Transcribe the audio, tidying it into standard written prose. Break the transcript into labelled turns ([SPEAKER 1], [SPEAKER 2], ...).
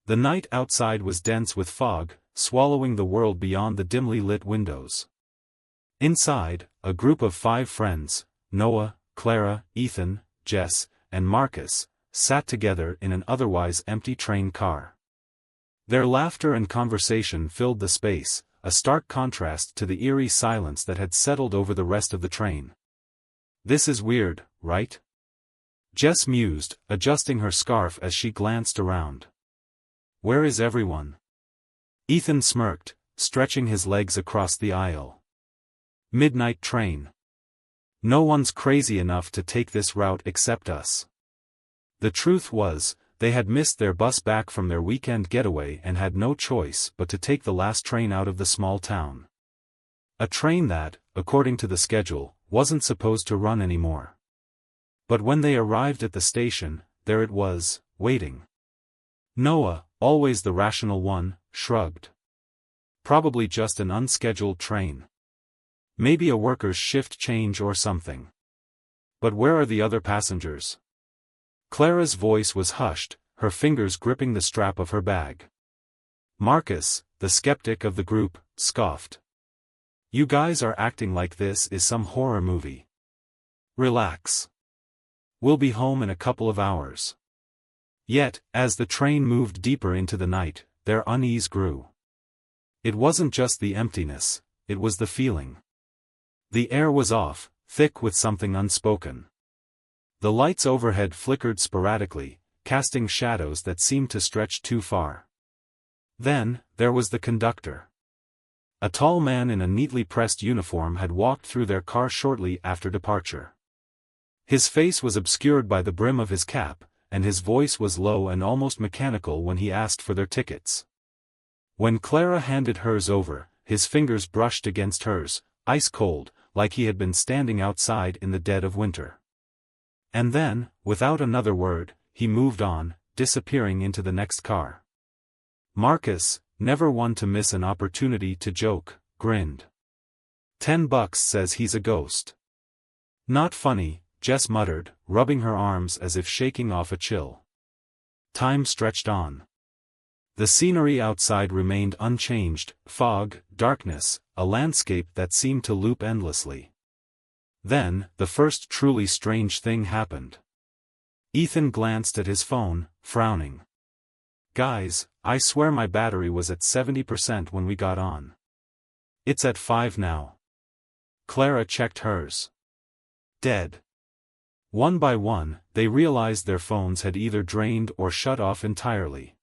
[SPEAKER 1] The night outside was dense with fog, swallowing the world beyond the dimly lit windows. Inside, a group of 5 friends, Noah, Clara, Ethan, Jess, and Marcus, sat together in an otherwise empty train car. Their laughter and conversation filled the space, a stark contrast to the eerie silence that had settled over the rest of the train. "This is weird, right?" Jess mused, adjusting her scarf as she glanced around. "Where is everyone?" Ethan smirked, stretching his legs across the aisle. "Midnight train. No one's crazy enough to take this route except us." The truth was, they had missed their bus back from their weekend getaway and had no choice but to take the last train out of the small town. A train that, according to the schedule, wasn't supposed to run anymore. But when they arrived at the station, there it was, waiting. Noah, always the rational one, shrugged. Probably just an unscheduled train. Maybe a worker's shift change or something. But where are the other passengers? Clara's voice was hushed, her fingers gripping the strap of her bag. Marcus, the skeptic of the group, scoffed. "You guys are acting like this is some horror movie. Relax. We'll be home in a couple of hours." Yet, as the train moved deeper into the night, their unease grew. It wasn't just the emptiness, it was the feeling. The air was off, thick with something unspoken. The lights overhead flickered sporadically, casting shadows that seemed to stretch too far. Then, there was the conductor. A tall man in a neatly pressed uniform had walked through their car shortly after departure. His face was obscured by the brim of his cap, and his voice was low and almost mechanical when he asked for their tickets. When Clara handed hers over, his fingers brushed against hers, ice cold, like he had been standing outside in the dead of winter. And then, without another word, he moved on, disappearing into the next car. Marcus, never one to miss an opportunity to joke, grinned. $10 says he's a ghost." "Not funny," Jess muttered, rubbing her arms as if shaking off a chill. Time stretched on. The scenery outside remained unchanged, fog, darkness, a landscape that seemed to loop endlessly. Then, the first truly strange thing happened. Ethan glanced at his phone, frowning. "Guys, I swear my battery was at 70% when we got on. It's at 5 now." Clara checked hers. Dead. One by one, they realized their phones had either drained or shut off entirely.